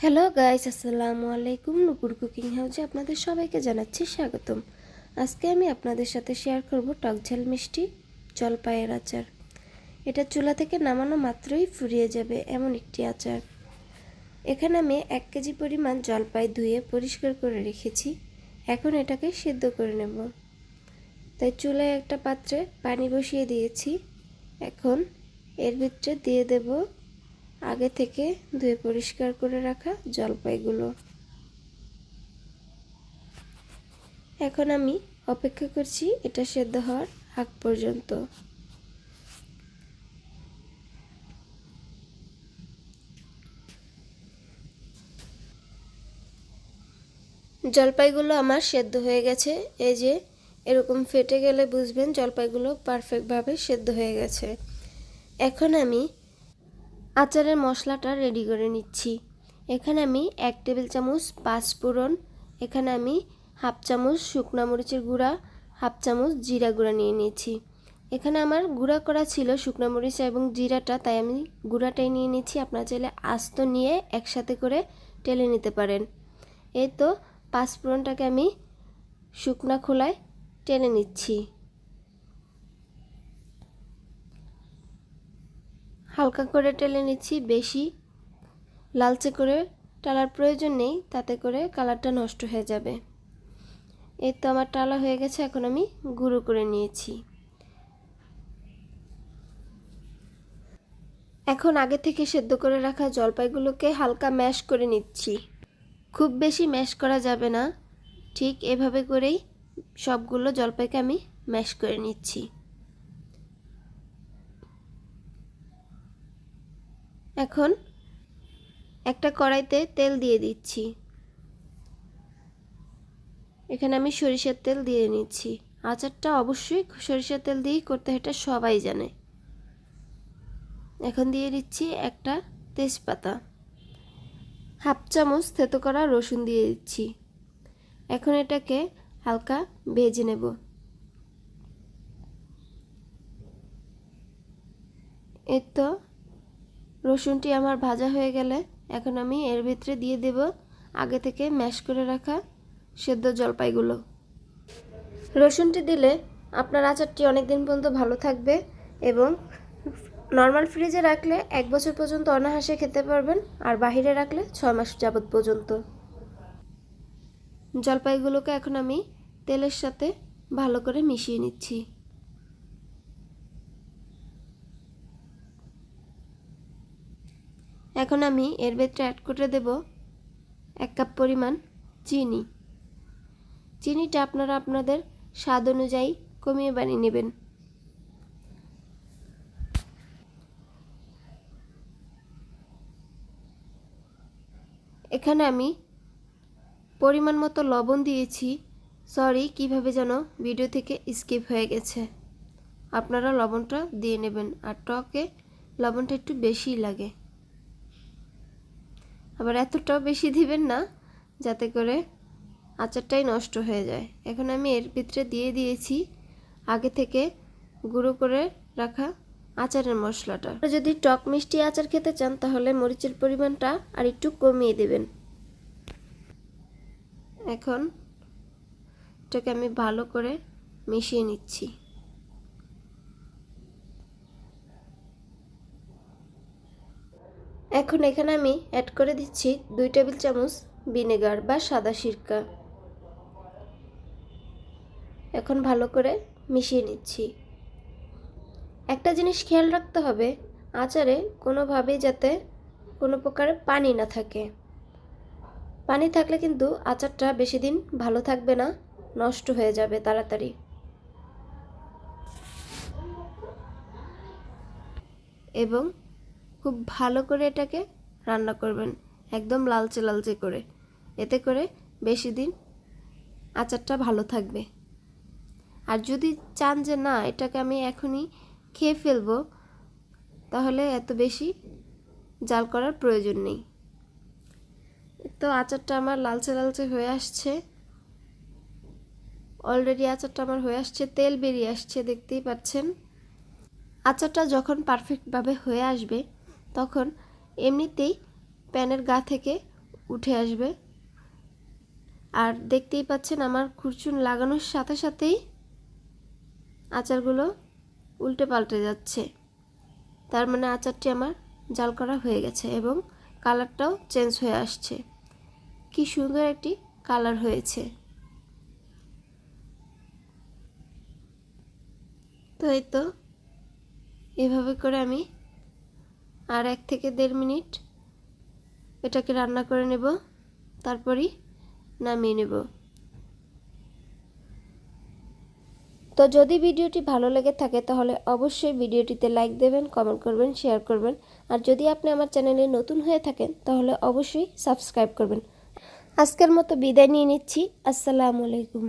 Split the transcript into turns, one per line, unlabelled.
Hello guys, আসসালামু আলাইকুম। নুপুর cooking হাউসে আপনাদের সবাইকে জানাচ্ছি স্বাগতম। আজকে আমি আপনাদের সাথে শেয়ার করব টক ঝাল মিষ্টি জলপাইয়ের আচার। এটা চুলা থেকে নামানো মাত্রই ফুরিয়ে যাবে এমন একটি আচার। এখানে আমি 1 কেজি পরিমাণ জলপাই ধুয়ে পরিষ্কার করে রেখেছি। এখন এটাকে সিদ্ধ করে নেব। তাই চুলায় একটা পাত্রে পানি বসিয়ে দিয়েছি। এখন এর ভিতরে দিয়ে দেব আগে থেকে ধুয়ে পরিষ্কার করে রাখা জলপাইগুলো। এখন আমি অপেক্ষা করছি এটা সেদ্ধ হওয়ার আগ পর্যন্ত। জলপাইগুলো আমার সেদ্ধ হয়ে গেছে। এই যে এরকম ফেটে গেলে বুঝবেন জলপাইগুলো পারফেক্টভাবে সেদ্ধ হয়ে গেছে। এখন আমি আচারের মশলাটা রেডি করে নিচ্ছি। এখানে আমি 1 টেবিল চামচ পাঁচফোড়ন, এখানে আমি হাফ চামচ শুকনা মরিচের গুঁড়া, হাফ চামচ জিরা গুঁড়া নিয়ে নিয়েছি। এখানে আমার গুঁড়া করা ছিল শুকনা মরিচ এবং জিরাটা, তাই আমি গুঁড়াটাই নিয়ে নিচ্ছি। আপনারা চাইলে আস্ত নিয়ে একসাথে করে টেলে নিতে পারেন। এই তো পাঁচফোড়নটাকে আমি শুকনা খোলায় টেলে নিচ্ছি। হালকা করে টেলে নিচ্ছি, বেশি লালচে করে টালার প্রয়োজন নেই, তাতে করে কালারটা নষ্ট হয়ে যাবে। এই তো আমার টালা হয়ে গেছে। এখন আমি গুঁড়ো করে নিয়েছি। এখন আগে থেকে সেদ্ধ করে রাখা জলপাইগুলোকে হালকা ম্যাশ করে নিচ্ছি। খুব বেশি ম্যাশ করা যাবে না, ঠিক এভাবে করেই সবগুলো জলপাইকে আমি ম্যাশ করে নিচ্ছি। এখন একটা কড়াইতে তেল দিয়ে দিচ্ছি। এখানে আমি সরিষার তেল দিয়ে নিচ্ছি। আচারটা অবশ্যই সরিষার তেল দিয়েই করতে হয়, এটা সবাই জানে। এখন দিয়ে দিচ্ছি একটা তেজপাতা, হাফ চামচ থেতো করা রসুন দিয়ে দিচ্ছি। এখন এটাকে হালকা ভেজে নেব। এই তো রসুনটি আমার ভাজা হয়ে গেলে এখন আমি এর ভিতরে দিয়ে দেব আগে থেকে ম্যাশ করে রাখা সেদ্ধ জলপাইগুলো। রসুনটি দিলে আপনার আচারটি অনেক দিন পর্যন্ত ভালো থাকবে এবং নর্মাল ফ্রিজে রাখলে 1 বছর পর্যন্ত অনায়াসে খেতে পারবেন, আর বাহিরে রাখলে 6 মাস যাবত পর্যন্ত। জলপাইগুলোকে এখন আমি তেলের সাথে ভালো করে মিশিয়ে নিচ্ছি। এখন আমি এর ভেতরে অ্যাড করে দেব 1 কাপ পরিমাণ চিনি। চিনিটা আপনারা আপনাদের স্বাদ অনুযায়ী কমিয়ে বানিয়ে নেবেন। এখানে আমি পরিমাণ মতো লবণ দিয়েছি। সরি, কিভাবে যেন ভিডিও থেকে স্কিপ হয়ে গেছে। আপনারা লবণটা দিয়ে নেবেন, আর টকে লবণটা একটু বেশি লাগে, আবার এতটাও বেশি দিবেন না যাতে করে আচারটাই নষ্ট হয়ে যায়। এখন আমি এর ভিতরে দিয়ে দিয়েছি আগে থেকে গুঁড়ো করে রাখা আচারের মশলাটা। যদি টক মিষ্টি আচার খেতে চান তাহলে মরিচের পরিমাণটা আর একটু কমিয়ে দেবেন। এখন এটাকে আমি ভালো করে মিশিয়ে নিচ্ছি। এখন এখানে আমি অ্যাড করে দিচ্ছি 2 টেবিল চামচ ভিনেগার বা সাদা সিরকা। এখন ভালো করে মিশিয়ে নিচ্ছি। একটা জিনিস খেয়াল রাখতে হবে, আচারে কোনোভাবেই যাতে কোনো প্রকারের পানি না থাকে। পানি থাকলে কিন্তু আচারটা বেশি দিন ভালো থাকবে না, নষ্ট হয়ে যাবে তাড়াতাড়ি। এবং খুব ভালো করে এটাকে রান্না করবেন, একদম লালচে লালচে করে, এতে করে বেশি দিন আচারটা ভালো থাকবে। আর যদি চান যে না এটাকে আমি এখনই খেয়ে ফেলবো, তাহলে এত বেশি জাল করার প্রয়োজন নেই। তো আচারটা আমার লালচে লালচে হয়ে আসছে, অলরেডি আচারটা আমার হয়ে আসছে, তেল বেরিয়ে আসছে, দেখতেই পাচ্ছেন। আচারটা যখন পারফেক্টভাবে হয়ে আসবে তখন এমনিতেই প্যানের গা থেকে উঠে আসবে। আর দেখতেই পাচ্ছেন আমার খুরচুন লাগানোর সাথে সাথেই আচারগুলো উল্টে পাল্টে যাচ্ছে। তার মানে আচারটি আমার জাল করা হয়ে গেছে এবং কালারটাও চেঞ্জ হয়ে আসছে। কি সুন্দর একটি কালার হয়েছে। তো এই তো এভাবে করে আমি আর 1 থেকে 1.5 মিনিট এটাকে রান্না করে নেব, তারপরই নামিয়ে নেব। তো যদি ভিডিওটি ভালো লেগে থাকে তাহলে অবশ্যই ভিডিওটিতে লাইক দেবেন, কমেন্ট করবেন, শেয়ার করবেন। আর যদি আপনি আমার চ্যানেলে নতুন হয়ে থাকেন তাহলে অবশ্যই সাবস্ক্রাইব করবেন। আজকের মতো বিদায় নিয়ে নিচ্ছি। আসসালামু আলাইকুম।